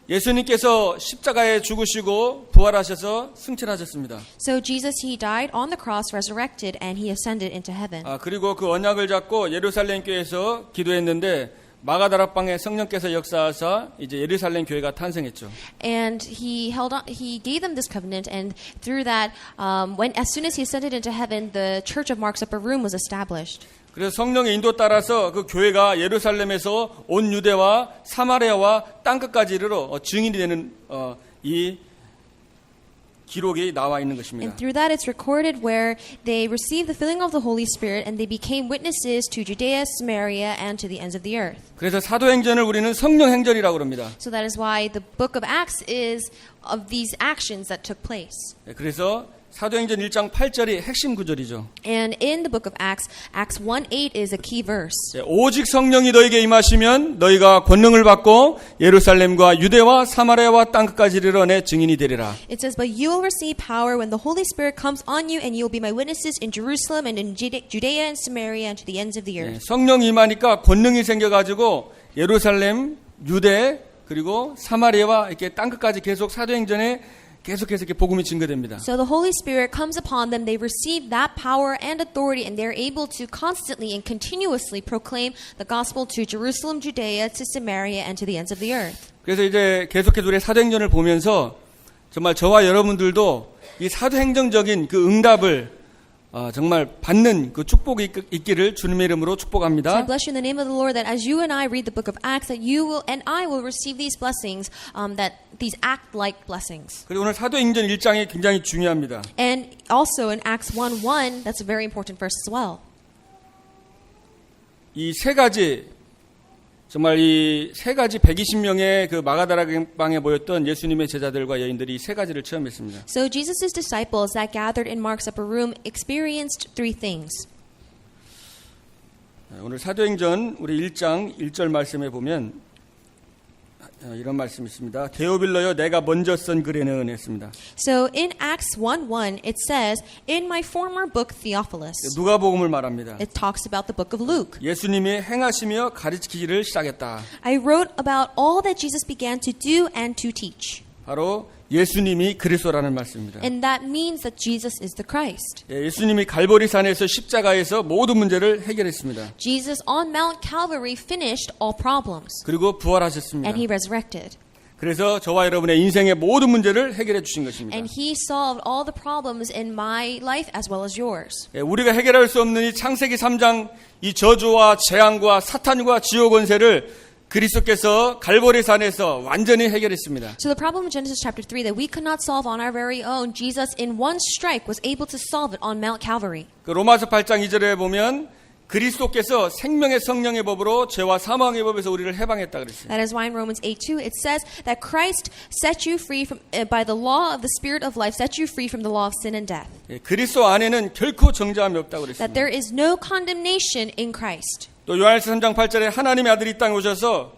예수님께서 십자가에 죽으시고 부활하셔서 승천하셨습니다. So Jesus, he died on the cross, resurrected, and he ascended into heaven. 그리고 그 언약을 잡고 예루살렘 교회에서 기도했는데 마가다락방에 성령께서 역사하사 이제 예루살렘 교회가 탄생했죠. And he gave them this covenant, and through that, as soon as he ascended into heaven, the church of Mark's Upper Room was established. 그래서 성령의 인도 따라서 그 교회가 예루살렘에서 온 유대와 사마리아와 땅끝까지 이르러 증인이 되는 이 기록이 나와 있는 것입니다. And through that it's recorded where they received the filling of the Holy Spirit and they became witnesses to Judea, Samaria, and to the ends of the earth. 그래서 사도행전을 우리는 성령행전이라고 그럽니다. So that is why the book of Acts is of these actions that took place. 그래서 사도행전 1장 8절이 핵심 구절이죠. And in the book of Acts, Acts 1:8 is a key verse. 오직 성령이 너에게 임하시면 너희가 권능을 받고 예루살렘과 유대와 사마리아와 땅끝까지 이르러 내 증인이 되리라. It says, "But you will receive power when the Holy Spirit comes on you, and you will be my witnesses in Jerusalem and in Judea and Samaria and to the ends of the earth." 성령이 임하니까 권능이 생겨가지고 예루살렘, 유대 그리고 사마리아와 이렇게 땅끝까지 계속 사도행전에 계속해서 이렇게 복음이 증거됩니다. So the Holy Spirit comes upon them, they receive that power and authority, and they're able to constantly and continuously proclaim the gospel to Jerusalem, Judea, to Samaria, and to the ends of the earth. 그래서 이제 계속해서 우리 사도행전을 보면서 정말 저와 여러분들도 이 사도행정적인 그 응답을 정말 받는 그 축복이 있기를 주님의 이름으로 So I 축복합니다. bless you in the name of the Lord that as you and I read the book of Acts, that you will and I will receive these blessings, that these act-like blessings. 그리고 오늘 사도행전 1장이 굉장히 중요합니다. And also in Acts 1:1, that's a very important verse as well. 이 세 가지 정말 이 세 가지 120명의 그 마가다락방에 모였던 예수님의 제자들과 여인들이 이 세 가지를 체험했습니다. So Jesus' disciples that gathered in Mark's upper room experienced three things. 오늘 사도행전 우리 1장 1절 말씀에 보면 이런 말씀이 있습니다. 데오빌러여 내가 먼저 쓴 글에는 했습니다. So in Acts 1:1 it says, "In my former book Theophilus." 누가복음을 말합니다. It talks about the book of Luke. 예수님이 행하시며 가르치기를 시작했다. I wrote about all that Jesus began to do and to teach. 바로 예수님이 그리스도라는 말씀입니다. And that means that Jesus is the Christ. 예수님이 갈보리산에서 십자가에서 모든 문제를 해결했습니다. Jesus on Mount Calvary finished all problems. 그리고 부활하셨습니다. And he resurrected. 그래서 저와 여러분의 인생의 모든 문제를 해결해 주신 것입니다. And he solved all the problems in my life as well as yours. 우리가 해결할 수 없는 이 창세기 3장 이 저주와 재앙과 사탄과 지옥 권세를 그리스도께서 갈보리산에서 완전히 해결했습니다. So the problem in Genesis chapter 3 that we could not solve on our very own, Jesus in one strike was able to solve it on Mount Calvary. 그 로마서 8장 2절에 보면 그리스도께서 생명의 성령의 법으로 죄와 사망의 법에서 우리를 해방했다 그랬어요. That is why in Romans 8:2 it says that Christ set you free from by the law of the Spirit of life, set you free from the law of sin and death. 그리스도 안에는 결코 정죄함이 없다고 That 그랬습니다. there is no condemnation in Christ. 또 요한일서 3장 8절에 하나님의 아들이 이 땅에 오셔서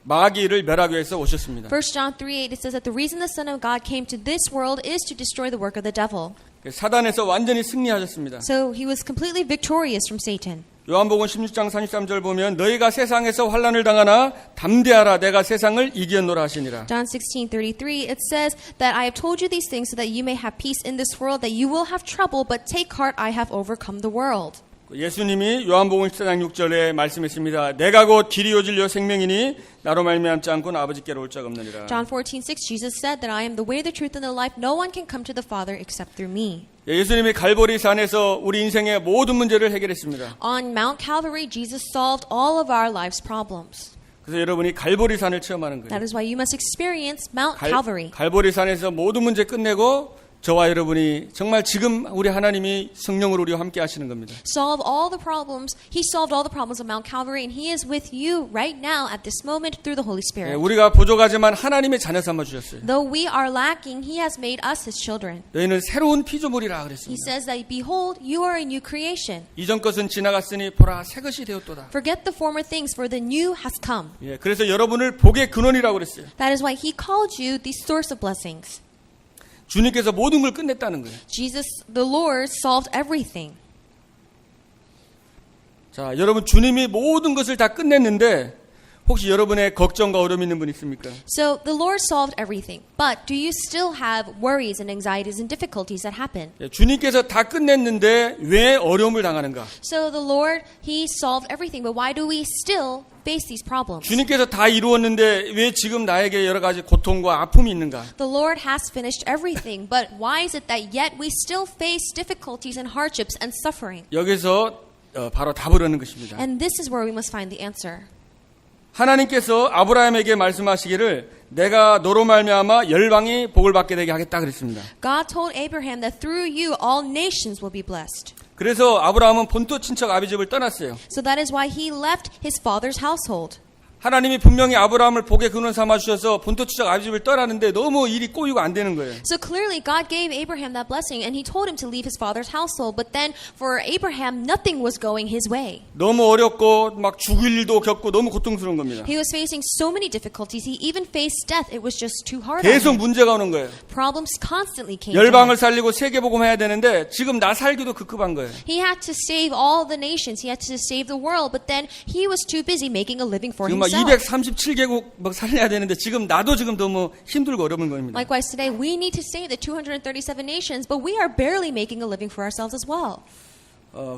마귀를 멸하기 위해서 오셨습니다. 1 John 3:8 it says that the reason the Son of God came to this world is to destroy the work of the devil. 사단에서 완전히 승리하셨습니다. So he was completely victorious from Satan. 요한복음 16장 33절 보면 너희가 세상에서 환난을 당하나 담대하라 내가 세상을 이겼노라 하시니라. John 16:33 it says that I have told you these things so that you may have peace in this world, that you will have trouble, but take heart, I have overcome the world. 예수님이 요한복음 14장 6절에 말씀했습니다. 내가 곧 길이요 진리요 생명이니 나로 말미암지 않고는 아버지께로 올 자가 없느니라. John 14:6 Jesus said that I am the way, the truth, and the life. No one can come to the Father except through me. 예수님이 갈보리산에서 우리 인생의 모든 문제를 해결했습니다. On Mount Calvary, Jesus solved all of our life's problems. 그래서 여러분이 갈보리산을 체험하는 거예요. That is why you must experience Mount Calvary. 갈보리산에서 모든 문제 끝내고 저와 여러분이 정말 지금 우리 하나님이 성령으로 우리와 함께 하시는 겁니다. Solve all the problems. He solved all the problems of Mount Calvary, and He is with you right now at this moment through the Holy Spirit. 우리가 부족하지만 하나님의 자녀 삼아 주셨어요. Though we are lacking, He has made us His children. 너희는 새로운 피조물이라 He 그랬습니다. says that, behold, you are a new creation. 이전 것은 지나갔으니 보라 새 것이 되었도다. Forget the former things, for the new has come. 그래서 여러분을 복의 근원이라고 그랬어요. That is why He called you the source of blessings. 주님께서 모든 걸 끝냈다는 거예요. Jesus, the Lord, solved everything. 자, 여러분 주님이 모든 것을 다 끝냈는데 혹시 여러분의 걱정과 어려움이 있는 분 있습니까? So the Lord solved everything. But do you still have worries and anxieties and difficulties that happen? 예, 주님께서 다 끝냈는데 왜 어려움을 당하는가? So the Lord, He solved everything. But why do we still face these problems? 주님께서 다 이루었는데 왜 지금 나에게 여러 가지 고통과 아픔이 있는가? The Lord has finished everything. But why is it that yet we still face difficulties and hardships and suffering? 여기서 바로 답을 얻는 것입니다. And this is where we must find the answer. 하나님께서 아브라함에게 말씀하시기를 내가 너로 말미암아 열방이 복을 받게 되게 하겠다 그랬습니다. God told Abraham that through you all nations will be blessed. 그래서 아브라함은 본토 친척 아비 집을 떠났어요. So that is why he left his father's household. 하나님이 분명히 아브라함을 복의 근원 삼아 주셔서 본토 친척 아비 집을 떠나는데 너무 일이 꼬이고 안 되는 거예요. So clearly God gave Abraham that blessing and he told him to leave his father's household. But then for Abraham, nothing was going his way. 너무 어렵고 막 죽을 일도 겪고 너무 고통스러운 겁니다. He was facing so many difficulties. He even faced death. It was just too hard on 계속 him. 문제가 오는 거예요. Problems constantly came to 열방을 him. 살리고 세계복음 해야 되는데 지금 나 살기도 급급한 거예요. He had to save all the nations. He had to save the world. But then he was too busy making a living for 지금 막 himself. 237개국 막 살려야 되는데 지금 나도 지금 너무 힘들고 어려운 겁니다. Likewise, today we need to save the 237 nations, but we are barely making a living for ourselves as well.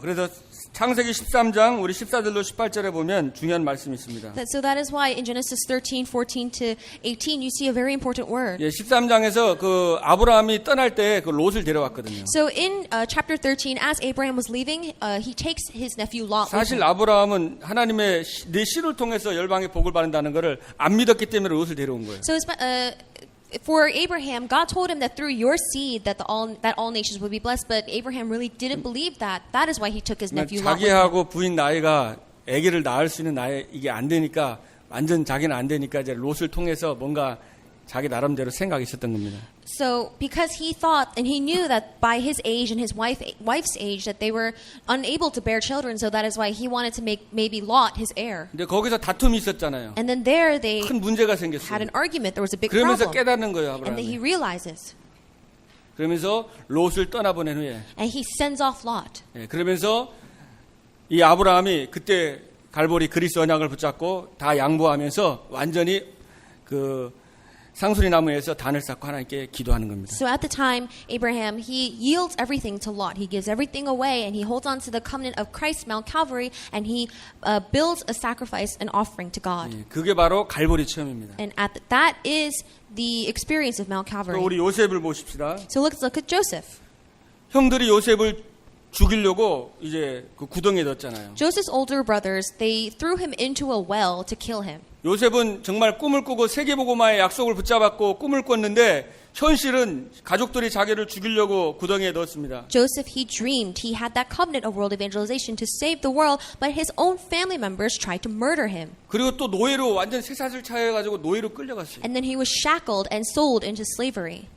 그래서 창세기 13장 우리 14절로 18절에 보면 중요한 말씀이 있습니다. So that is why in Genesis 13, 14 to 18, you see a very important word. 예, 13장에서 그 아브라함이 떠날 때 그 롯을 데려왔거든요. So in chapter 13, as Abraham was leaving, he takes his nephew Lot with 사실 him. 아브라함은 하나님의 내 씨를 통해서 열방의 복을 받는다는 것을 안 믿었기 때문에 롯을 데려온 거예요. So for Abraham, God told him that through your seed that all nations would be blessed, but Abraham really didn't believe that. That is why he took his nephew Lot with him. 자기하고 부인 나이가 아기를 낳을 수 있는 나이 이게 안 되니까 완전 자기는 안 되니까 이제 롯을 통해서 뭔가 자기 나름대로 생각이 있었던 겁니다. So because he thought and he knew that by his age and his wife's age that they were unable to bear children, so that is why he wanted to make maybe Lot his heir. 근데 거기서 다툼이 있었잖아요. And then there they 큰 문제가 had 생겼어요. an argument. There was a big 그러면서 problem. 깨닫는 거예요, And then he 아브라함이. realizes. 그러면서 롯을 떠나보낸 후에 And he sends off Lot. 예, 그러면서 이 아브라함이 그때 갈보리 그리스 언약을 붙잡고 다 양보하면서 완전히 그 상수리 나무에서 단을 쌓고 하나님께 기도하는 겁니다. So at the time, Abraham, he yields everything to Lot. He gives everything away and he holds on to the covenant of Christ, Mount Calvary, and he builds a sacrifice and offering to God. 예, 그게 바로 갈보리 체험입니다. And that is the experience of Mount 또 Calvary. 우리 요셉을 보십시다. So let's look at Joseph. 형들이 요셉을 죽이려고 이제 그 구덩이에 넣었잖아요. Joseph's older brothers, they threw him into a well to kill him. 요셉은 정말 꿈을 꾸고 세계복음화의 약속을 붙잡았고 꿈을 꿨는데 현실은 가족들이 자기를 죽이려고 구덩이에 넣었습니다. Joseph, he dreamed. He had that covenant of world evangelization to save the world, but his own family members tried to murder him. 그리고 또 노예로 완전 쇠사슬 차여가지고 노예로 끌려갔어요. And then he was shackled and sold into slavery.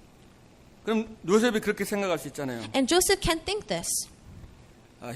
그럼 요셉이 그렇게 생각할 수 있잖아요. And Joseph can't think this.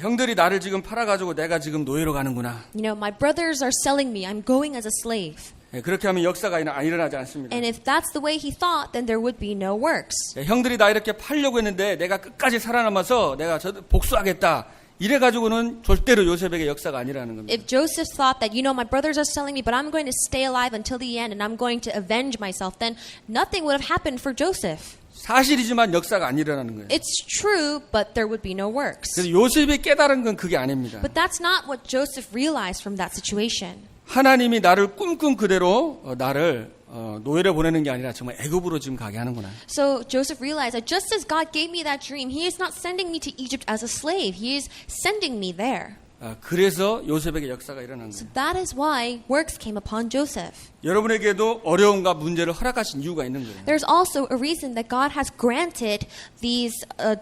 형들이 나를 지금 팔아가지고 내가 지금 노예로 가는구나. You know, my brothers are selling me. I'm going as a slave. 예, 그렇게 하면 역사가 일어나지 않습니다. And if that's the way he thought, then there would be no works. 예, 형들이 나 이렇게 팔려고 했는데 내가 끝까지 살아남아서 내가 복수하겠다. 이래가지고는 절대로 요셉에게 역사가 아니라는 겁니다. If Joseph thought that, you know, my brothers are selling me, but I'm going to stay alive until the end and I'm going to avenge myself, then nothing would have happened for Joseph. 사실이지만 역사가 안 일어나는 거예요. It's true, but there would be no works. 그래서 요셉이 깨달은 건 그게 아닙니다. But that's not what Joseph realized from that situation. 하나님이 나를 꿈꾼 그대로 나를 노예로 보내는 게 아니라 정말 애굽으로 지금 가게 하는구나. So Joseph realized that just as God gave me that dream, He is not sending me to Egypt as a slave. He is sending me there. 그래서 요셉에게 역사가 일어난 거예요. That is why works came upon Joseph. 여러분에게도 어려움과 문제를 허락하신 이유가 있는 거예요. There's also a reason that God has granted these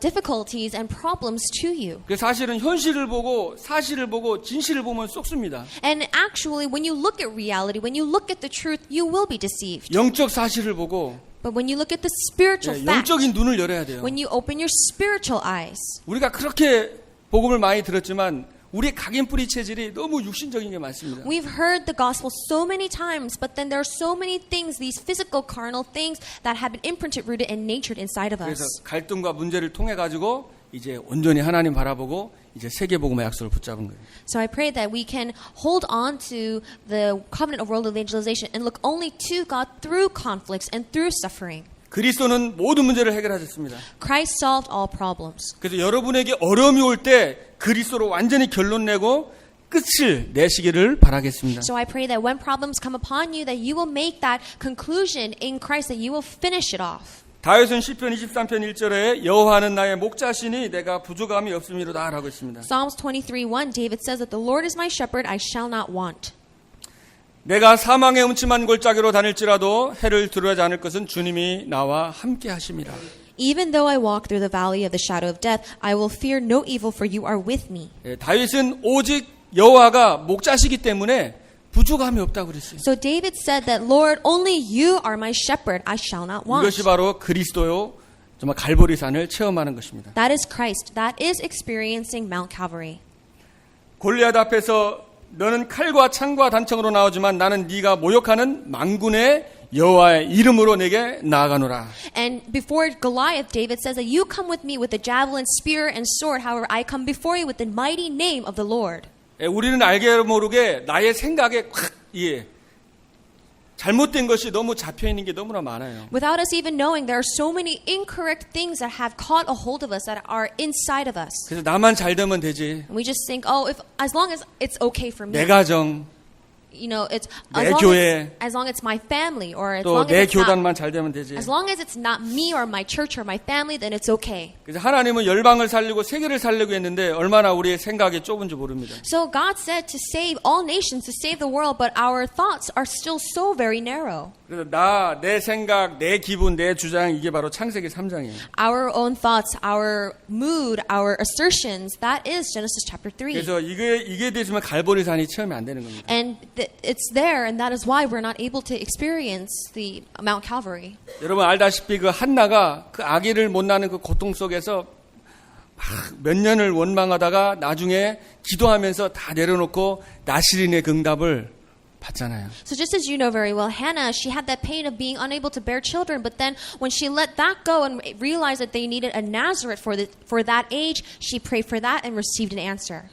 difficulties and problems to you. 그래서 사실은 현실을 보고 사실을 보고 진실을 보면 쏙습니다. And actually, when you look at reality, when you look at the truth, you will be deceived. 영적 사실을 보고 But when you look at the spiritual fact, 영적인 눈을 열어야 돼요. when you open your spiritual eyes, 우리가 그렇게 복음을 많이 들었지만 우리 각인 뿌리 체질이 너무 육신적인 게 많습니다. we've heard the gospel so many times, but then there are so many things, these physical, carnal things that have been imprinted, rooted, and natured inside of 그래서 us. 갈등과 문제를 통해 가지고 이제 온전히 하나님 바라보고 이제 세계복음의 약속을 붙잡은 거예요. So I pray that we can hold on to the covenant of world evangelization and look only to God through conflicts and through suffering. 그리스도는 모든 문제를 해결하셨습니다. Christ solved all problems. 그래서 여러분에게 어려움이 올 때 그리스도로 완전히 결론 내고 끝을 내시기를 바라겠습니다. So I pray that when problems come upon you, that you will make that conclusion in Christ, that you will finish it off. 다윗은 시편 23편 1절에 여호와는 나의 목자시니 내가 부족함이 없음이로다 라고 했습니다. Psalms 23:1, David says that the Lord is my shepherd, I shall not want. 내가 사망의 음침한 골짜기로 다닐지라도 해를 두려워하지 않을 것은 주님이 나와 함께 하십니다. Even though I walk through the valley of the shadow of death, I will fear no evil, for you are with me. 다윗은 오직 여호와가 목자시기 때문에 부족함이 없다고 그랬어요. So David said that, Lord, only you are my shepherd, I shall not want. 이것이 바로 그리스도요 정말 갈보리산을 체험하는 것입니다. That is Christ. That is experiencing Mount Calvary. 골리앗 앞에서 너는 칼과 창과 단청으로 나오지만 나는 네가 모욕하는 만군의 여호와의 이름으로 내게 나아가노라. And before Goliath, David says that you come with me with the javelin, spear, and sword. However, I come before you with the mighty name of the Lord. 우리는 알게 모르게 나의 생각에 확 잘못된 것이 너무 잡혀 있는 게 너무나 많아요. Without us even knowing, there are so many incorrect things that have caught a hold of us, that are inside of us. 그래서 나만 잘 되면 되지. And we just think, oh, if as long as it's okay for me. 내 가정, You know, it's 내 교회, as long as it's my family, or as 또 long 내 as it's not, 교단만 잘 되면 되지. as long as it's not me or my church or my family, then it's okay. 그래서 하나님은 열방을 살리고 세계를 살리고 했는데 얼마나 우리의 생각이 좁은지 모릅니다. So God said to save all nations, to save the world, but our thoughts are still so very narrow. 그래서 내 생각, 내 기분, 내 주장 이게 바로 창세기 3장이에요. Our own thoughts, our mood, our assertions, that is Genesis chapter 3. 그래서 이게 되시면 갈보리산이 체험이 안 되는 겁니다. And it's there, and that is why we're not able to experience the Mount Calvary. 여러분 알다시피 그 한나가 그 아기를 못 낳는 그 고통 속에서 막 몇 년을 원망하다가 나중에 기도하면서 다 내려놓고 나시린의 그 응답을 받잖아요. So just as you know very well, Hannah, she had that pain of being unable to bear children, but then when she let that go and realized that they needed a Nazareth for that age, she prayed for that and received an answer.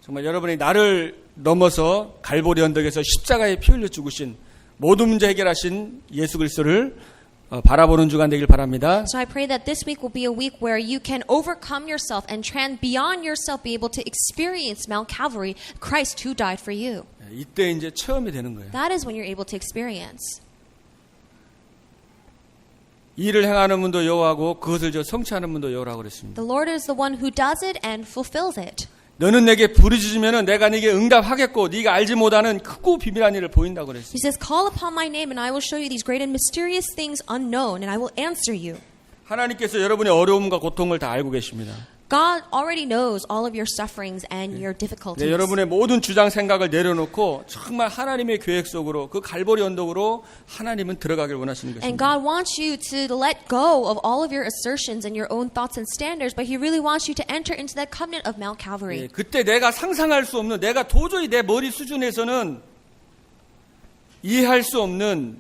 정말 여러분이 나를 넘어서 갈보리 언덕에서 십자가에 피 흘려 죽으신 모든 문제 해결하신 예수 그리스도를 바라보는 주가 되길 바랍니다. So I pray that this week will be a week where you can overcome yourself and beyond yourself be able to experience Mount Calvary, Christ who died for you. 이때 이제 체험이 되는 거예요. That is when you're able to experience. 일을 행하는 분도 여호와고 그것을 성취하는 분도 여호라고 그랬습니다. The Lord is the one who does it and fulfills it. 너는 내게 부르짖으면 내가 네게 응답하겠고 네가 알지 못하는 크고 비밀한 일을 보인다고 그랬어요. He says, call upon my name and I will show you these great and mysterious things unknown and I will answer you. 하나님께서 여러분의 어려움과 고통을 다 알고 계십니다. God already knows all of your sufferings and your difficulties. 네, 여러분의 모든 주장 생각을 내려놓고 정말 하나님의 계획 속으로 그 갈보리 언덕으로 하나님은 들어가길 원하시는 And 것입니다. God wants you to let go of all of your assertions and your own thoughts and standards, but He really wants you to enter into that covenant of Mount Calvary. 네, 그때 내가 상상할 수 없는 내가 도저히 내 머리 수준에서는 이해할 수 없는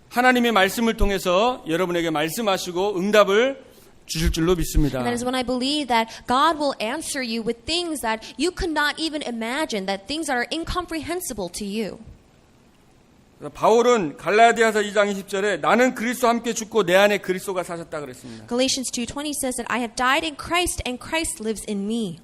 하나님의 말씀을 통해서 여러분에게 말씀하시고 응답을 주실 줄로 믿습니다. And that is when I believe that God will answer you with things that you could not even imagine, that things that are incomprehensible to you. 바울은 갈라디아서 2장 20절에 나는 그리스도와 함께 죽고 내 안에 그리스도가 사셨다 그랬습니다. Galatians 2:20 says that I have died in Christ and Christ lives in me.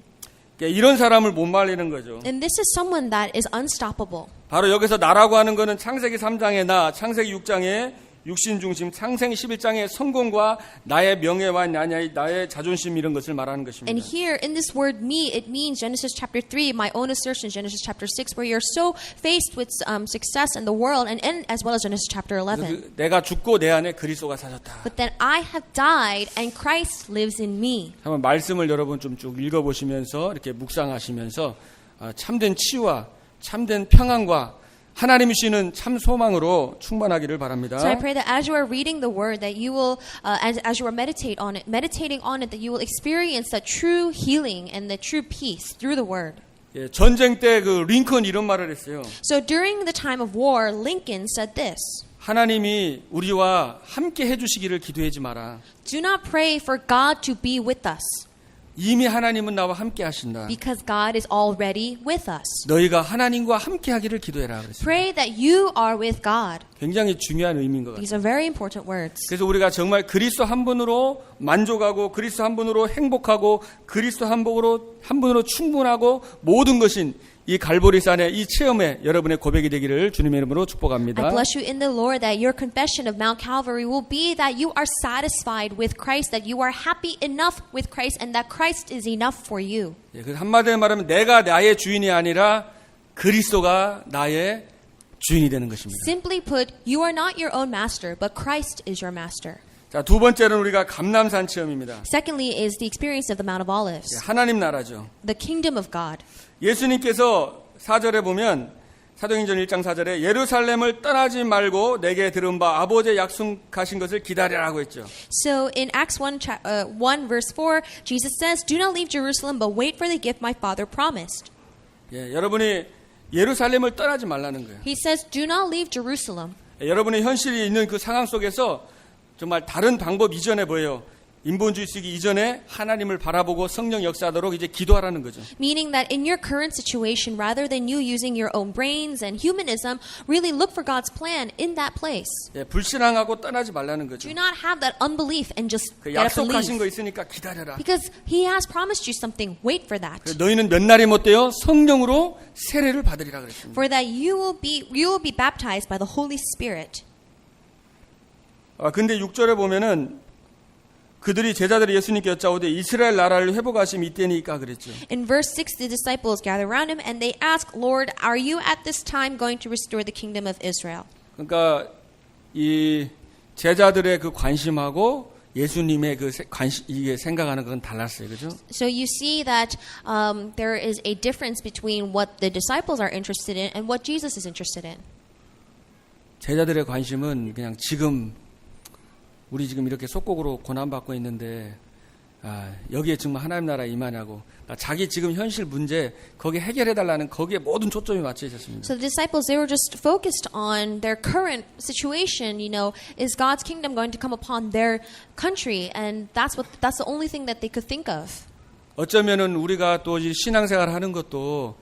이런 사람을 못 말리는 거죠. And this is someone that is unstoppable. 바로 여기서 나라고 하는 것은 창세기 3장의 나, 창세기 6장의 육신 중심, 창세기 11장의 성공과 나의 명예와 나의 자존심 이런 것을 말하는 것입니다. And here in this word me, it means Genesis chapter 3, my own assertions, Genesis chapter 6, where you're so faced with success in the world, and as well as Genesis chapter 11. 내가 죽고 내 안에 그리스도가 사셨다. But then I have died and Christ lives in me. 한번 말씀을 여러분 좀 쭉 읽어보시면서 이렇게 묵상하시면서 참된 치유와 참된 평안과 하나님이 주시는 참 소망으로 충만하기를 바랍니다. So I pray that as you are reading the word, that you will, as you are meditating on it, that you will experience that true healing and the true peace through the word. 예, 전쟁 때 그 링컨 이런 말을 했어요. So during the time of war, Lincoln said this. 하나님이 우리와 함께 해주시기를 기도하지 마라. Do not pray for God to be with us, 이미 하나님은 나와 함께 하신다. because God is already with us. 너희가 하나님과 함께 하기를 기도해라 그랬어요. Pray that you are with God. 굉장히 중요한 의미인 것 같아요. These are very important words. 그래서 우리가 정말 그리스도 한 분으로 만족하고 그리스도 한 분으로 행복하고 그리스도 한 분으로 충분하고 모든 것인 이 갈보리산의 이 체험에 여러분의 고백이 되기를 주님의 이름으로 I 축복합니다. bless you in the Lord that your confession of Mount Calvary will be that you are satisfied with Christ, that you are happy enough with Christ, and that Christ is enough for you. 예, 그 한마디로 말하면 내가 나의 주인이 아니라 그리스도가 나의 주인이 되는 것입니다. Simply put, you are not your own master, but Christ is your master. 자, 두 번째는 우리가 감람산 체험입니다. Secondly is the experience of the Mount of Olives, 예, 하나님 나라죠. the kingdom of God. 예수님께서 4절에 보면 사도행전 1장 4절에 예루살렘을 떠나지 말고 내게 들은 바 아버지의 약속하신 것을 기다리라고 했죠. So in Acts 1 verse 4, Jesus says, "Do not leave Jerusalem, but wait for the gift my Father promised." 예, 여러분이 예루살렘을 떠나지 말라는 거예요. He says, "Do not leave Jerusalem." 예, 여러분의 현실이 있는 그 상황 속에서 정말 다른 방법 이전에 뭐예요? 인본주의 쓰기 이전에 하나님을 바라보고 성령 역사하도록 이제 기도하라는 거죠. Meaning that in your current situation, rather than you using your own brains and humanism, really look for God's plan in that place. 예, 불신앙하고 떠나지 말라는 거죠. Do not have that unbelief and just 그 get up and 약속하신 거 leave. 있으니까 기다려라. Because He has promised you something. Wait for that. 너희는 몇 날이 못 돼요? 성령으로 세례를 받으리라 그랬습니다. For that you will be baptized by the Holy Spirit. 근데 6절에 보면은 그들이 제자들이 예수님께 여짜오되 이스라엘 나라를 회복하심 이때니까 그랬죠. In verse 6, the disciples gather around him and they ask, "Lord, are you at this time going to restore the kingdom of Israel?" 그러니까 이 제자들의 그 관심하고 예수님의 그 관심 이게 생각하는 건 달랐어요, 그죠? So you see that there is a difference between what the disciples are interested in and what Jesus is interested in. 제자들의 관심은 그냥 지금 우리 지금 이렇게 속국으로 고난받고 있는데 여기에 정말 하나님 나라 임하냐고 자기 지금 현실 문제 거기에 해결해달라는 거기에 모든 초점이 맞춰 있었습니다. So the disciples, they were just focused on their current situation. You know, is God's kingdom going to come upon their country? And that's the only thing that they could think of. 어쩌면은 우리가 또 신앙생활 하는 것도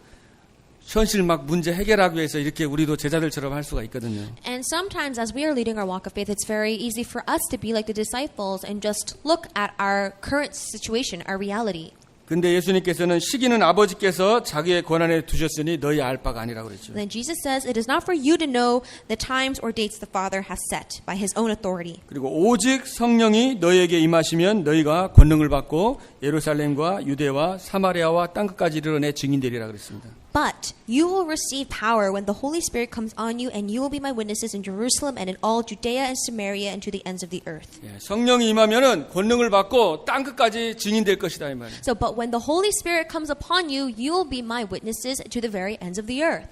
현실 막 문제 해결하기 위해서 이렇게 우리도 제자들처럼 할 수가 있거든요. And sometimes as we are leading our walk of faith, it's very easy for us to be like the disciples and just look at our current situation, our reality. 근데 예수님께서는 시기는 아버지께서 자기의 권한에 두셨으니 너희 알 바가 아니라고 그랬죠. Then Jesus says, "It is not for you to know the times or dates the Father has set by His own authority. 그리고 오직 성령이 너희에게 임하시면 너희가 권능을 받고 예루살렘과 유대와 사마리아와 땅끝까지 이르러 내 증인되리라 그랬습니다. But you will receive power when the Holy Spirit comes on you, and you will be my witnesses in Jerusalem and in all Judea and Samaria and to the ends of the earth." 예, 성령이 임하면은 권능을 받고 땅끝까지 증인될 것이다 이 말이에요. So, but when the Holy Spirit comes upon you, you will be my witnesses to the very ends of the earth.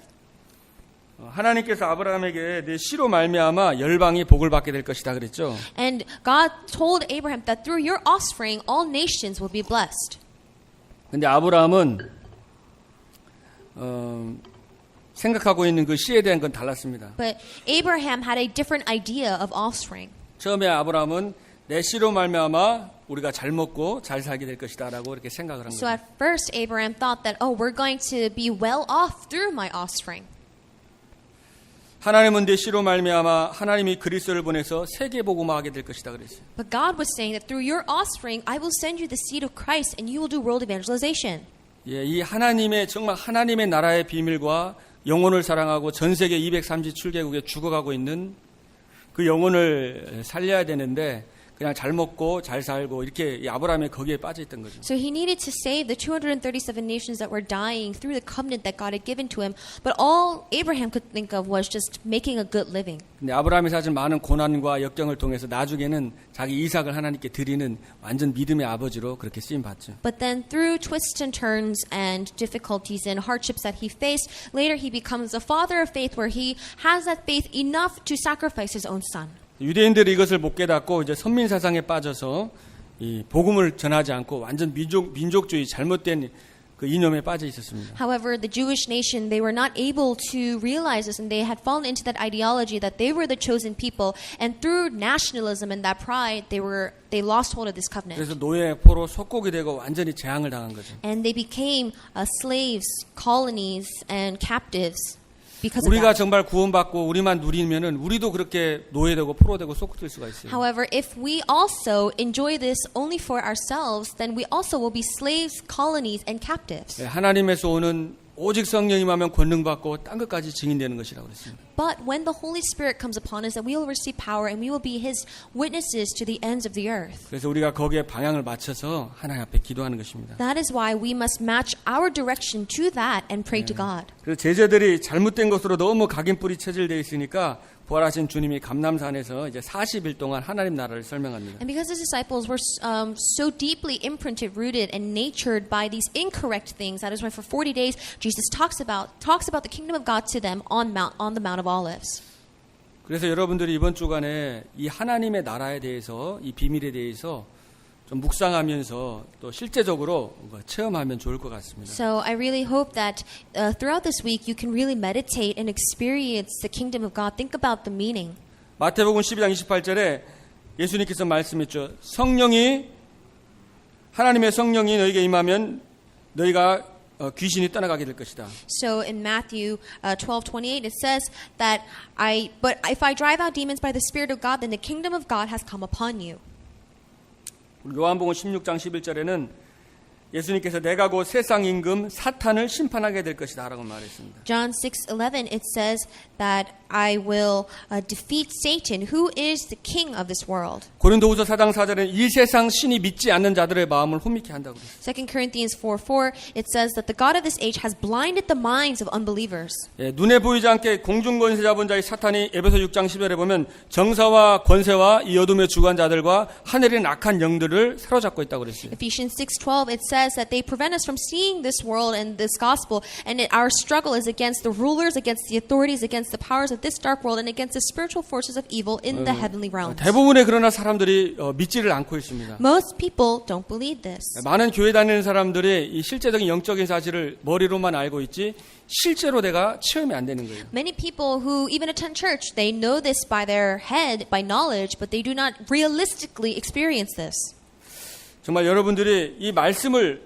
하나님께서 아브라함에게 내 씨로 말미암아 열방이 복을 받게 될 것이다 그랬죠. And God told Abraham that through your offspring, all nations will be blessed. 근데 아브라함은 생각하고 있는 그 씨에 대한 건 달랐습니다. But Abraham had a different idea of offspring. 처음에 아브라함은 내 씨로 말미암아 우리가 잘 먹고 잘 살게 될 것이다라고 이렇게 생각을 한 So 거예요. at first, Abraham thought that, we're going to be well off through my offspring. 하나님은 내 씨로 말미암아 하나님이 그리스도를 보내서 세계 복음화하게 될 것이다 그랬어요. But God was saying that through your offspring, I will send you the seed of Christ, and you will do world evangelization. 예, 이 하나님의 정말 하나님의 나라의 비밀과 영혼을 사랑하고 전 세계 237개국에 죽어가고 있는 그 영혼을 살려야 되는데 그냥 잘 먹고 잘 살고 이렇게 이 아브라함이 거기에 빠져 있던 거죠. So he needed to save the 237 nations that were dying through the covenant that God had given to him. But all Abraham could think of was just making a good living. 근데 아브라함이 사실 많은 고난과 역경을 통해서 나중에는 자기 이삭을 하나님께 드리는 완전 믿음의 아버지로 그렇게 쓰임 받죠. But then through twists and turns and difficulties and hardships that he faced, later he becomes a father of faith where he has that faith enough to sacrifice his own son. 유대인들이 이것을 못 깨닫고 이제 선민 사상에 빠져서 이 복음을 전하지 않고 완전 민족주의 잘못된 그 이념에 빠져 있었습니다. However, the Jewish nation, they were not able to realize this, and they had fallen into that ideology that they were the chosen people, and through nationalism and that pride, they lost hold of this covenant. 그래서 노예 포로 속국이 되고 완전히 재앙을 당한 거죠. And they became slaves, colonies, and captives because of 우리가 that. 정말 구원받고 우리만 누리면은 우리도 그렇게 노예되고 포로되고 속국될 수가 있어요. However, if we also enjoy this only for ourselves, then we also will be slaves, colonies, and captives. 하나님에서 오는 오직 성령이 임하면 권능받고 땅 끝까지 증인되는 것이라고 그랬습니다. But when the Holy Spirit comes upon us, that we will receive power and we will be His witnesses to the ends of the earth. 그래서 우리가 거기에 방향을 맞춰서 하나님 앞에 기도하는 것입니다. That is why we must match our direction to that and pray to God. 그래서 제자들이 잘못된 것으로 너무 각인뿔이 체질되어 있으니까 부활하신 주님이 감남산에서 이제 40일 동안 하나님 나라를 설명합니다. And because the disciples were so deeply imprinted, rooted, and natured by these incorrect things, that is why for 40 days Jesus talks about the kingdom of God to them on the Mount of Olives. 그래서 여러분들이 이번 주간에 이 하나님의 나라에 대해서 이 비밀에 대해서 좀 묵상하면서 또 실제적으로 체험하면 좋을 것 같습니다. So I really hope that throughout this week you can really meditate and experience the kingdom of God. Think about the meaning. 마태복음 12장 28절에 예수님께서 말씀했죠. 하나님의 성령이 너에게 임하면 너희가 귀신이 떠나가게 될 것이다. So in Matthew 12:28 it says that but if I drive out demons by the Spirit of God, then the kingdom of God has come upon you. 요한복음 16장 11절에는 예수님께서 내가 곧 세상 임금 사탄을 심판하게 될 것이다 라고 말했습니다. John 6:11 it says that I will defeat Satan, who is the king of this world. 고린도후서 4장 4절에는 이 세상 신이 믿지 않는 자들의 마음을 혼미케 한다고 그랬어요. 2 Corinthians 4:4 it says that the God of this age has blinded the minds of unbelievers. 눈에 보이지 않게 공중 권세 잡은 자의 사탄이 에베소 6장 10절에 보면 정사와 권세와 이 어둠의 주관 자들과 하늘의 악한 영들을 사로잡고 있다고 그랬어요. Ephesians 6:12 it says that they prevent us from seeing this world and this gospel, and our struggle is against the rulers, against the authorities, against the powers of this dark world, and against the spiritual forces of evil in the heavenly realms. 대부분의 그러나 사람들이 믿지를 않고 있습니다. Most people don't believe this. 많은 교회 다니는 사람들이 이 실제적인 영적인 사실을 머리로만 알고 있지 실제로 내가 체험이 안 되는 거예요. Many people who even attend church, they know this by their head, by knowledge, but they do not realistically experience this. 정말 여러분들이 이 말씀을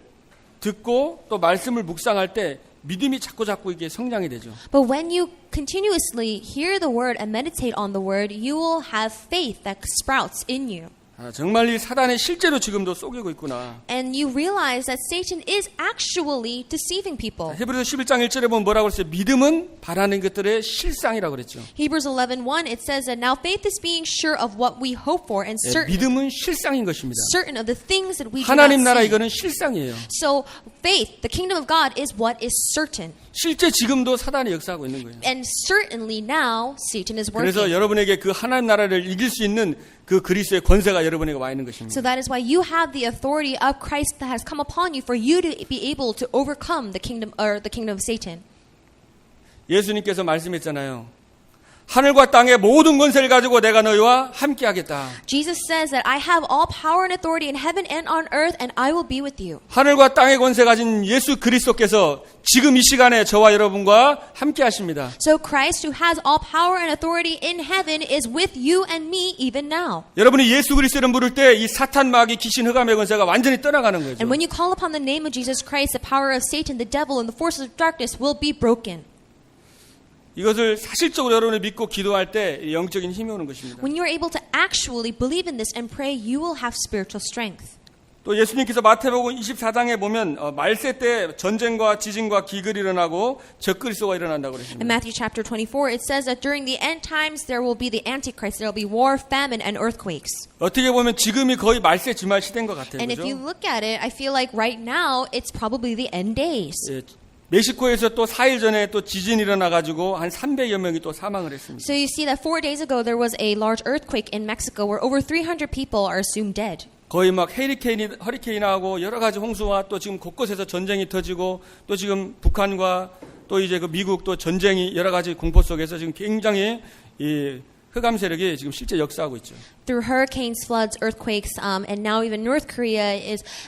듣고 또 말씀을 묵상할 때 믿음이 자꾸 이게 성장이 되죠. But when you continuously hear the word and meditate on the word, you will have faith that sprouts in you. 정말 이 사단이 실제로 지금도 속이고 있구나. And you realize that Satan is actually deceiving people. 히브리서 11장 1절에 보면 뭐라고 그랬어요? 믿음은 바라는 것들의 실상이라고 그랬죠. Hebrews 11:1 it says that now faith is being sure of what we hope for and 믿음은 실상인 것입니다. certain of the things that we do 하나님 not 나라 see. 이거는 실상이에요. So faith, the kingdom of God, is what is certain. 실제 지금도 사단이 역사하고 있는 거예요. And certainly now Satan is 그래서 working. 여러분에게 그 하나님 나라를 이길 수 있는 그 그리스도의 권세가 여러분에게 와 있는 것입니다. So that is why you have the authority of Christ that has come upon you for you to be able to overcome the kingdom of Satan. 예수님께서 말씀했잖아요. 하늘과 땅의 모든 권세를 가지고 내가 너희와 함께 하겠다. Jesus says that I have all power and authority in heaven and on earth, and I will be with you. 하늘과 땅의 권세 가진 예수 그리스도께서 지금 이 시간에 저와 여러분과 함께 하십니다. So Christ, who has all power and authority in heaven, is with you and me even now. 여러분이 예수 그리스도를 부를 때 이 사탄 마귀 귀신 흑암의 권세가 완전히 떠나가는 거죠. And when you call upon the name of Jesus Christ, the power of Satan, the devil, and the forces of darkness will be broken. 이것을 사실적으로 여러분이 믿고 기도할 때 영적인 힘이 오는 것입니다. When you are able to actually believe in this and pray, you will have spiritual strength. 또 예수님께서 마태복음 24장에 보면 말세 때 전쟁과 지진과 기근이 일어나고 적그리스도가 일어난다고 In 그랬습니다. Matthew chapter 24, it says that during the end times there will be the Antichrist, there will be war, famine, and earthquakes. 어떻게 보면 지금이 거의 말세 지말 시대인 것 같아요. And if you 그죠? look at it, I feel like right now it's probably the end days. 예, 멕시코에서 또 4일 전에 또 지진이 일어나가지고 한 300여 명이 또 사망을 했습니다. So you see that 4 days ago there was a large earthquake in Mexico where over 300 people are assumed dead. 거의 막 허리케인하고 여러 가지 홍수와 또 지금 곳곳에서 전쟁이 터지고 또 지금 북한과 또 이제 그 미국 또 전쟁이 여러 가지 공포 속에서 지금 굉장히 이 흑암 세력이 지금 실제 역사하고 있죠. Through hurricanes, floods, earthquakes, and now even North Korea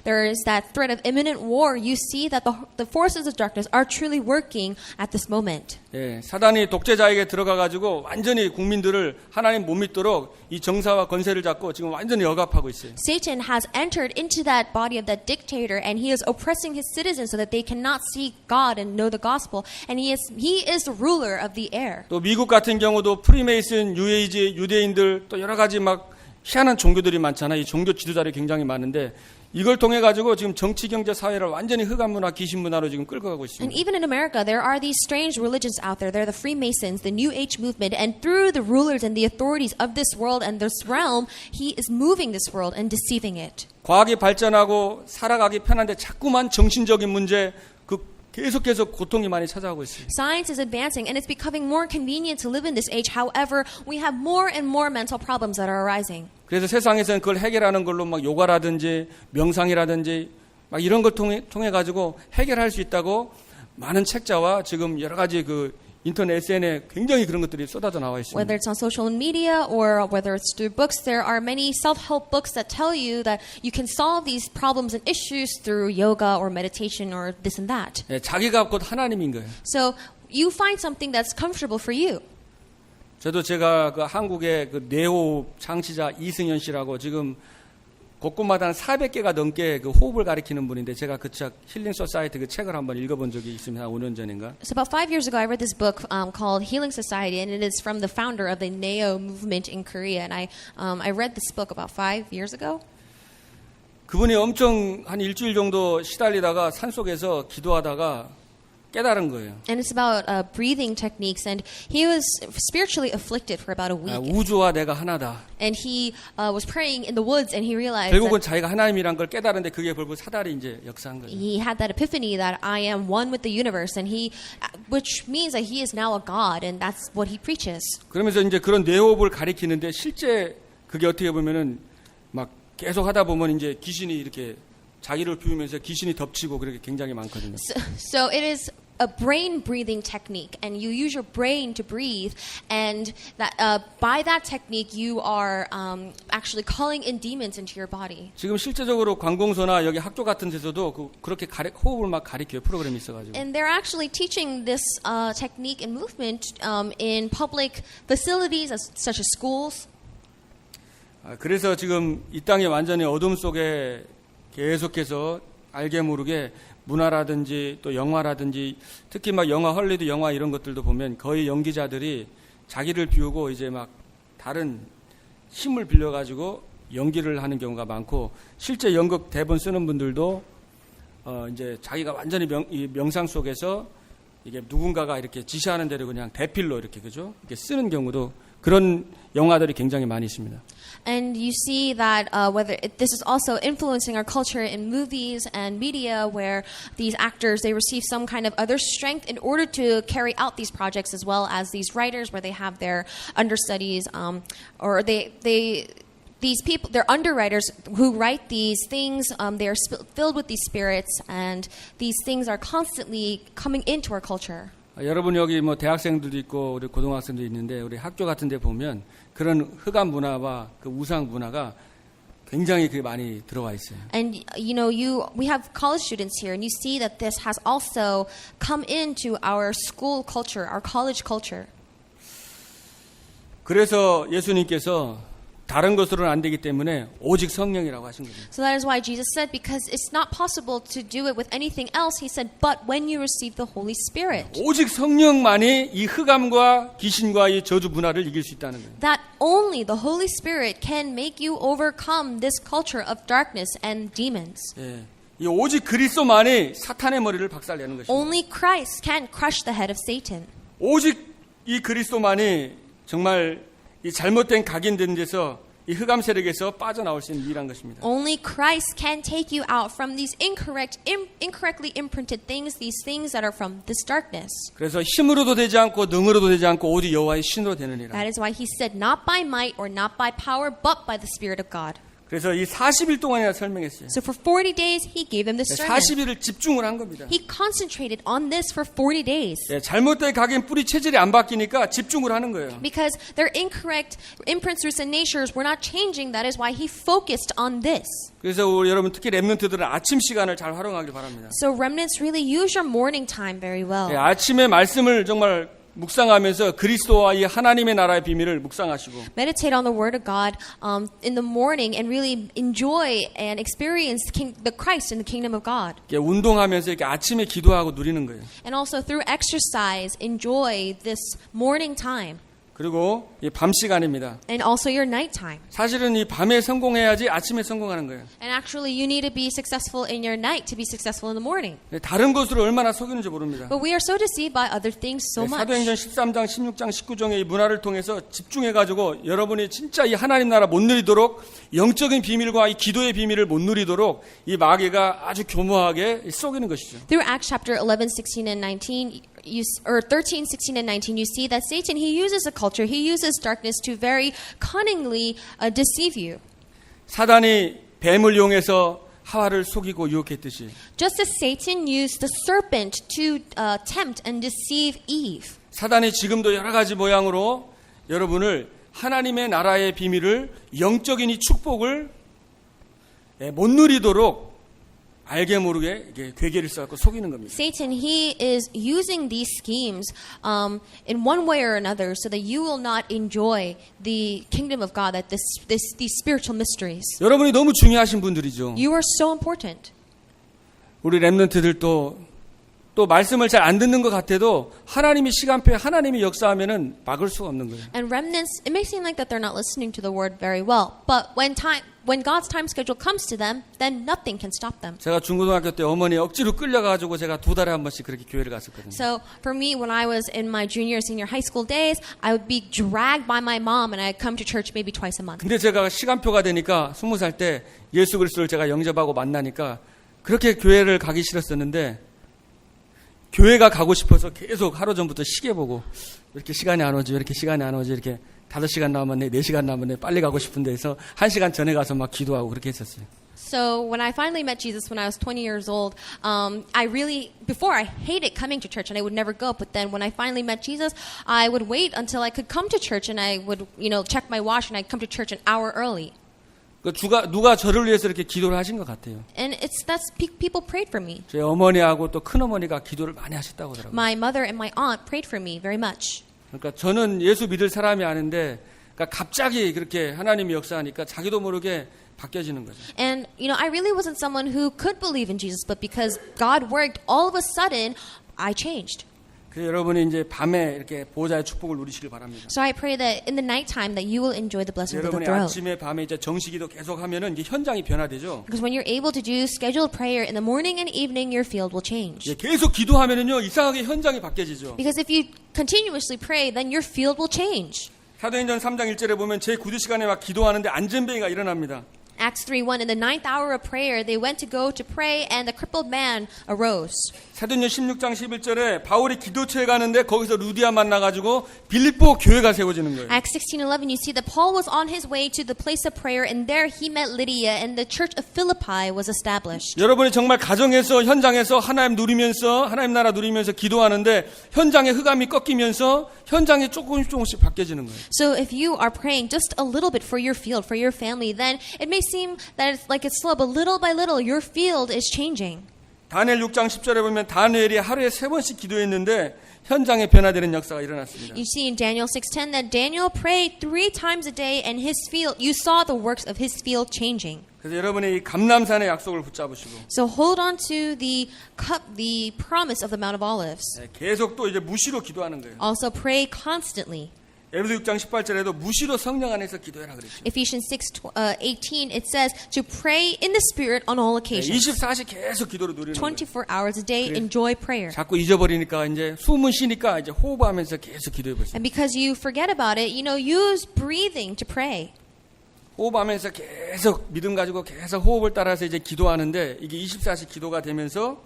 there is that threat of imminent war. You see that the forces of darkness are truly working at this moment. 예, 사단이 독재자에게 들어가가지고 완전히 국민들을 하나님 못 믿도록 이 정사와 권세를 잡고 지금 완전히 억압하고 있어요. Satan has entered into that body of that dictator, and he is oppressing his citizens so that they cannot see God and know the gospel. And he is the ruler of the air. 또 미국 같은 경우도 프리메이슨, 뉴에이지, 유대인들 또 여러 가지 막 희한한 종교들이 많잖아요. 이 종교 지도자들이 굉장히 많은데 이걸 통해 가지고 지금 정치, 경제, 사회를 완전히 흑암 문화, 귀신 문화로 지금 끌고 가고 And 있습니다. even in America, there are these strange religions out there. They're the Freemasons, the New Age movement, and through the rulers and the authorities of this world and this realm, he is moving this world and deceiving it. 과학이 발전하고 살아가기 편한데 자꾸만 정신적인 문제 계속해서 고통이 많이 찾아오고 있어요. Science is advancing, and it's becoming more convenient to live in this age. However, we have more and more mental problems that are arising. 그래서 세상에서는 그걸 해결하는 걸로 막 요가라든지 명상이라든지 막 이런 걸 통해 가지고 해결할 수 있다고 많은 책자와 지금 여러 가지 그 인터넷 SNS에 굉장히 그런 것들이 쏟아져 나와 있습니다. Whether it's on social media or whether it's through books, there are many self-help books that tell you that you can solve these problems and issues through yoga or meditation or this and that. 예, 자기가 곧 하나님인 거예요. So you find something that's comfortable for you. 저도 제가 그 한국의 그 네호흡 창시자 이승현 씨라고 지금 곳곳마다 한 400개가 넘게 그 호흡을 가리키는 분인데 제가 그 책 힐링 소사이티 그 책을 한번 읽어본 적이 있습니다. 5년 전인가. So about 5 years ago, I read this book called Healing Society, and it is from the founder of the Neo movement in Korea. And I read this book about 5 years ago. 그분이 엄청 한 일주일 정도 시달리다가 산속에서 기도하다가 깨달은 거예요. And it's about breathing techniques, and he was spiritually afflicted for about a week. 우주와 내가 하나다. And he was praying in the woods, and he realized 결국은 that 자기가 하나님이란 걸 깨달은데 그게 결국 사단이 이제 역사한 거예요. he had that epiphany that I am one with the universe, and which means that he is now a god, and that's what he preaches. 그러면서 이제 그런 뇌호흡을 가리키는데 실제 그게 어떻게 보면은 막 계속 하다 보면 이제 귀신이 이렇게 자기를 비우면서 귀신이 덮치고 그렇게 굉장히 많거든요. So it is a brain breathing technique, and you use your brain to breathe, and that by that technique you are actually calling in demons into your body. 지금 실제적으로 관공서나 여기 학교 같은 데서도 그렇게 호흡을 막 가리켜요. 프로그램이 있어가지고. And they're actually teaching this technique and movement in public facilities such as schools. 그래서 지금 이 땅이 완전히 어둠 속에 계속해서 알게 모르게 문화라든지 또 영화라든지 특히 막 영화 헐리우드 영화 이런 것들도 보면 거의 연기자들이 자기를 비우고 이제 막 다른 힘을 빌려가지고 연기를 하는 경우가 많고 실제 연극 대본 쓰는 분들도 이제 자기가 완전히 명상 속에서 이게 누군가가 이렇게 지시하는 대로 그냥 대필로 이렇게 그죠? 이렇게 쓰는 경우도 그런 영화들이 굉장히 많이 있습니다. And you see that this is also influencing our culture in movies and media, where these actors, they receive some kind of other strength in order to carry out these projects, as well as these writers, where they have their understudies, or these people, they're underwriters who write these things. They are filled with these spirits, and these things are constantly coming into our culture. 여러분 여기 뭐 대학생들도 있고 우리 고등학생도 있는데 우리 학교 같은 데 보면 그런 흑암 문화와 그 우상 문화가 굉장히 그게 많이 들어와 있어요. And we have college students here, and you see that this has also come into our school culture, our college culture. 그래서 예수님께서 다른 것으로는 안 되기 때문에 오직 성령이라고 하신 거죠. So that is why Jesus said, because it's not possible to do it with anything else, he said, but when you receive the Holy Spirit. 오직 성령만이 이 흑암과 귀신과 이 저주 문화를 이길 수 있다는 거예요. That only the Holy Spirit can make you overcome this culture of darkness and demons. 예, 이 오직 그리스도만이 사탄의 머리를 박살내는 것입니다. Only Christ can crush the head of Satan. 오직 이 그리스도만이 정말 이 잘못된 각인된 데서 이 흑암 세력에서 빠져나올 수 있는 유일한 것입니다. Only Christ can take you out from these incorrectly imprinted things, these things that are from this darkness. 그래서 힘으로도 되지 않고 능으로도 되지 않고 오직 여호와의 신으로 되느니라. That is why he said, not by might or not by power, but by the Spirit of God. 그래서 이 40일 동안이나 설명했어요. So for 40 days, he gave them this sermon. 40일을 집중을 한 겁니다. He concentrated on this for 40 days. 잘못된 각인 뿌리 체질이 안 바뀌니까 집중을 하는 거예요. Because their incorrect imprints, roots, and natures were not changing. That is why he focused on this. 그래서 우리 여러분 특히 렘넌트들은 아침 시간을 잘 활용하길 바랍니다. So remnants really use your morning time very well. 아침에 말씀을 정말 묵상하면서 그리스도와 이 하나님의 나라의 비밀을 묵상하시고 Meditate on the Word of God in the morning and really enjoy and experience the Christ in the kingdom of God. 운동하면서 이렇게 아침에 기도하고 누리는 거예요. And also through exercise, enjoy this morning time. 그리고 이 밤 시간입니다. And also your night time. 사실은 이 밤에 성공해야지 아침에 성공하는 거예요. And actually, you need to be successful in your night to be successful in the morning. 다른 것으로 얼마나 속이는지 모릅니다. But we are so deceived by other things so much. 사도행전 13장, 16장, 19장의 이 문화를 통해서 집중해가지고 여러분이 진짜 이 하나님 나라 못 누리도록 영적인 비밀과 이 기도의 비밀을 못 누리도록 이 마귀가 아주 교묘하게 속이는 것이죠. Through Acts chapter 11, 16, and 19, or 13, 16, and 19, you see that Satan, he uses a culture, he uses darkness to very cunningly deceive you. 사단이 뱀을 이용해서 하와를 속이고 유혹했듯이 Just as Satan used the serpent to tempt and deceive Eve. 사단이 지금도 여러 가지 모양으로 여러분을 하나님의 나라의 비밀을 영적인 이 축복을 못 누리도록 알게 모르게 이게 괴계를 써갖고 속이는 겁니다. Satan, he is using these schemes in one way or another so that you will not enjoy the kingdom of God, that these spiritual mysteries. 여러분이 너무 중요하신 분들이죠. You are so important. 우리 렘넌트들도 또 말씀을 잘 안 듣는 것 같아도 하나님이 시간표에 하나님이 역사하면은 막을 수가 없는 거예요. And remnants, it may seem like that they're not listening to the word very well, but when God's time schedule comes to them, then nothing can stop them. 제가 중고등학교 때 어머니 억지로 끌려가지고 제가 2달에 한 번씩 그렇게 교회를 갔었거든요. So for me, when I was in my junior, senior high school days, I would be dragged by my mom and I'd come to church maybe twice a month. 근데 제가 시간표가 되니까 20살 때 예수 그리스도를 제가 영접하고 만나니까 그렇게 교회를 가기 싫었었는데 교회가 가고 싶어서 계속 하루 전부터 시계 보고 왜 이렇게 시간이 안 오지 왜 이렇게 시간이 안 오지 이렇게 5시간 남았네 4시간 남았네 빨리 가고 싶은데 해서 1시간 전에 가서 막 기도하고 그렇게 했었어요. So when I finally met Jesus when I was 20 years old, before I hated coming to church and I would never go. But then when I finally met Jesus, I would wait until I could come to church and I would, check my watch and I'd come to church an hour early. 누가 저를 위해서 이렇게 기도를 하신 것 같아요. And people prayed for me. 제 어머니하고 또 큰어머니가 기도를 많이 하셨다고 하더라고요. My mother and my aunt prayed for me very much. 그러니까 저는 예수 믿을 사람이 아닌데 그러니까 갑자기 그렇게 하나님이 역사하니까 자기도 모르게 바뀌어지는 거죠. And I really wasn't someone who could believe in Jesus, but because God worked, all of a sudden I changed. 그래서 여러분이 이제 밤에 이렇게 보호자의 축복을 누리시길 바랍니다. So I pray that in the nighttime that you will enjoy the blessing of the 여러분이 throne. 아침에 밤에 이제 정식기도 계속하면은 이제 현장이 변화되죠. Because when you're able to do scheduled prayer in the morning and evening, your field will change. 계속 기도하면은요 이상하게 현장이 바뀌어지죠. Because if you continuously pray, then your field will change. 사도행전 3장 1절에 보면 제 구두 시간에 막 기도하는데 안전뱅이가 일어납니다. Acts 3:1, in the 9th hour of prayer, they went to go to pray, and the crippled man arose. 사도행전 16장 11절에 바울이 기도처에 가는데 거기서 루디아 만나가지고 빌립보 교회가 세워지는 거예요. Acts 16:11, you see that Paul was on his way to the place of prayer, and there he met Lydia, and the church of Philippi was established. 여러분이 정말 가정에서 현장에서 하나님 누리면서 하나님 나라 누리면서 기도하는데 현장의 흑암이 꺾이면서 현장이 조금씩 바뀌어지는 거예요. So if you are praying just a little bit for your field, for your family, then it may seem that it's like it's slow, but little by little your field is changing. 다니엘 6장 10절에 보면 다니엘이 하루에 3번씩 기도했는데 현장에 변화되는 역사가 일어났습니다. You see in Daniel 6:10 that Daniel prayed 3 times a day, and his field, you saw the works of his field changing. 그래서 여러분이 이 감람산의 약속을 붙잡으시고 So hold on to the promise of the Mount of Olives. 계속 또 이제 무시로 기도하는 거예요. Also pray constantly. 에베소 6장 18절에도 무시로 성령 안에서 기도해라 그랬죠. Ephesians 6:18 it says to pray in the Spirit on all occasions. 24시 계속 기도를 누리는 거예요. 24 hours a day, enjoy prayer. 자꾸 잊어버리니까 이제 숨은 쉬니까 이제 호흡하면서 계속 기도해 보세요. And because you forget about it, use breathing to pray. 호흡하면서 계속 믿음 가지고 계속 호흡을 따라서 이제 기도하는데 이게 24시 기도가 되면서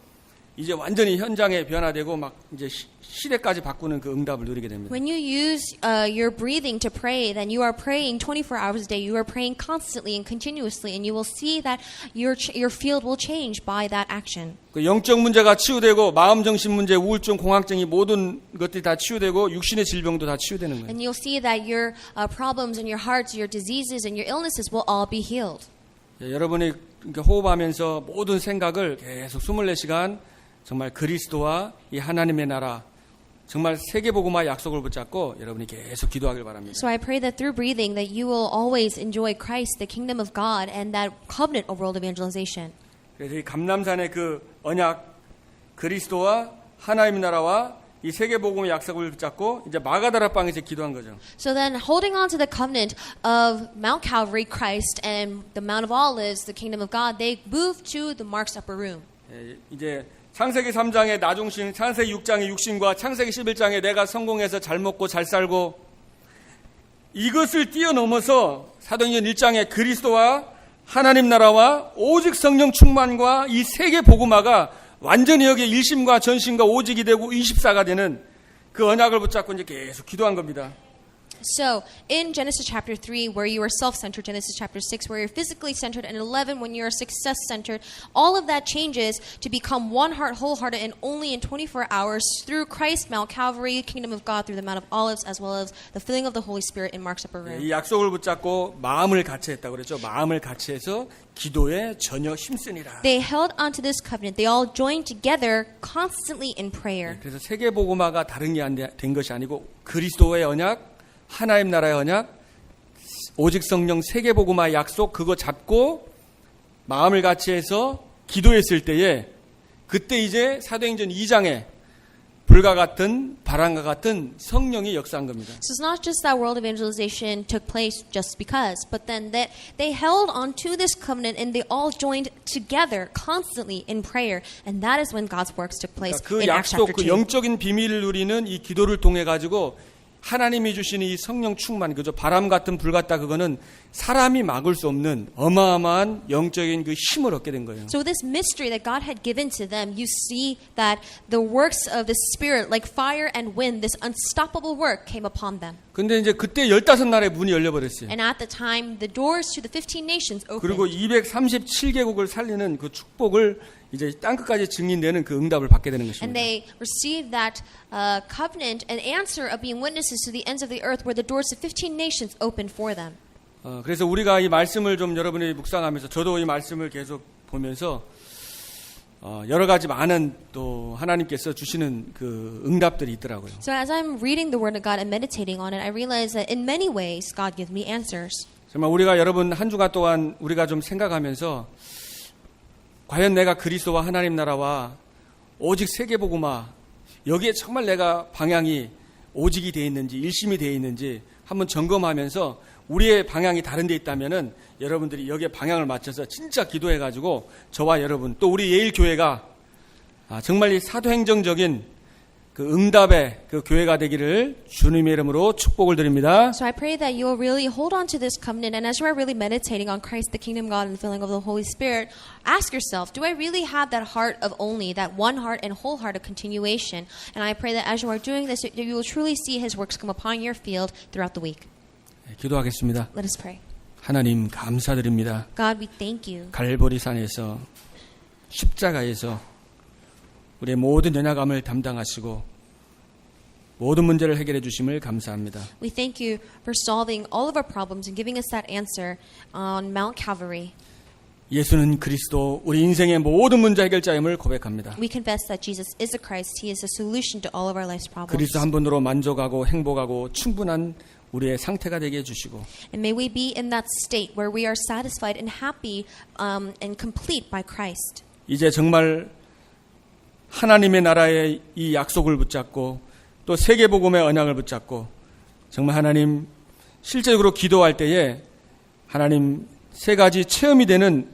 이제 완전히 현장에 변화되고 막 이제 시대까지 바꾸는 그 응답을 누리게 됩니다. When you use your breathing to pray, then you are praying 24 hours a day. You are praying constantly and continuously, and you will see that your field will change by that action. 그 영적 문제가 치유되고 마음 정신 문제, 우울증, 공황증이 모든 것들이 다 치유되고 육신의 질병도 다 치유되는 거예요. And you'll see that your problems and your hearts, your diseases and your illnesses will all be healed. 여러분이 호흡하면서 모든 생각을 계속 24시간 정말 그리스도와 이 하나님의 나라 정말 세계복음화 약속을 붙잡고 여러분이 계속 기도하길 바랍니다. So I pray that through breathing that you will always enjoy Christ, the kingdom of God, and that covenant of world evangelization. 그래서 이 감람산의 그 언약 그리스도와 하나님의 나라와 이 세계복음의 약속을 붙잡고 이제 마가다라방에서 기도한 거죠. So then holding on to the covenant of Mount Calvary, Christ, and the Mount of Olives, the kingdom of God, they moved to the Mark's upper room. 이제 창세기 3장의 나중신, 창세기 6장의 육신과 창세기 11장에 내가 성공해서 잘 먹고 잘 살고 이것을 뛰어넘어서 사도행전 1장의 그리스도와 하나님 나라와 오직 성령 충만과 이 세계 복음화가 완전히 여기에 일심과 전심과 오직이 되고 24가 되는 그 언약을 붙잡고 이제 계속 기도한 겁니다. So, in Genesis chapter 3, where you are self-centered, Genesis chapter 6, where you're physically centered, and 11, when you're success-centered, all of that changes to become one heart, wholehearted, and only in 24 hours through Christ, Mount Calvary, Kingdom of God, through the Mount of Olives, as well as the filling of the Holy Spirit in Mark's upper room. 이 약속을 붙잡고 마음을 같이 했다고 그랬죠. 마음을 같이 해서 기도에 전혀 힘쓰니라. They held onto this covenant. They all joined together constantly in prayer. 그래서 세계 복음화가 다른 게 된 것이 아니고 그리스도의 언약, 하나님 나라의 언약, 오직 성령 세계복음화 약속 그거 잡고 마음을 같이 해서 기도했을 때에 그때 이제 사도행전 2장에 불과 같은 바람과 같은 성령이 역사한 겁니다. So it's not just that world evangelization took place just because, but then that they held on to this covenant and they all joined together constantly in prayer, and that is when God's works took place 그 in Acts chapter 약속, 그 2. 영적인 비밀을 누리는 이 기도를 통해 가지고 하나님이 주시는 이 성령 충만, 그죠? 바람 같은 불 같다 그거는 사람이 막을 수 없는 어마어마한 영적인 그 힘을 얻게 된 거예요. So this mystery that God had given to them, you see that the works of the Spirit, like fire and wind, this unstoppable work came upon them. 근데 이제 그때 15나라의 문이 열려버렸어요. And at the time, the doors to the 15 nations 그리고 opened. 237개국을 살리는 그 축복을 이제 땅끝까지 증인되는 그 응답을 받게 되는 And 것입니다. they received that covenant and answer of being witnesses to the ends of the earth where the doors to 15 nations opened for them. 그래서 우리가 이 말씀을 좀 여러분이 묵상하면서 저도 이 말씀을 계속 보면서 여러 가지 많은 또 하나님께서 주시는 그 응답들이 있더라고요. So as I'm reading the Word of God and meditating on it, I realize that in many ways God gives me answers. 정말 우리가 여러분 한 주간 동안 우리가 좀 생각하면서 과연 내가 그리스도와 하나님 나라와 오직 세계복음화 여기에 정말 내가 방향이 오직이 되어 있는지 일심이 되어 있는지 한번 점검하면서 우리의 방향이 다른 데 있다면은 여러분들이 여기에 방향을 맞춰서 진짜 기도해가지고 저와 여러분 또 우리 예일교회가 정말 이 사도행정적인 그 응답의 그 교회가 되기를 주님의 이름으로 축복을 드립니다. So I pray that you will really hold on to this covenant, and as you are really meditating on Christ, the kingdom of God, and the filling of the Holy Spirit, ask yourself, do I really have that heart of only, that one heart and wholehearted continuation? And I pray that as you are doing this, you will truly see His works come upon your field throughout the week. 기도하겠습니다. Let us pray. 하나님 감사드립니다. God, we thank you. 갈보리산에서 십자가에서 우리의 모든 연약함을 담당하시고 모든 문제를 해결해 주심을 감사합니다. We thank you for solving all of our problems and giving us that answer on Mount Calvary. 예수는 그리스도 우리 인생의 모든 문제 해결자임을 고백합니다. We confess that Jesus is the Christ. He is the solution to all of our life's problems. 그리스도 한 분으로 만족하고 행복하고 충분한 우리의 상태가 되게 해주시고 And may we be in that state where we are satisfied and happy and complete by Christ. 이제 정말 하나님의 나라의 이 약속을 붙잡고 또 세계복음의 언약을 붙잡고 정말 하나님 실제적으로 기도할 때에 하나님 세 가지 체험이 되는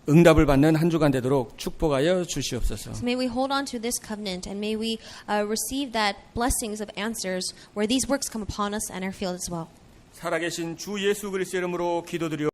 응답을 받는 한 주간 되도록 축복하여 주시옵소서. So may we hold on to this covenant and may we receive that blessings of answers where these works come upon us and our field as well. 살아계신 주 예수 그리스도의 이름으로 기도드려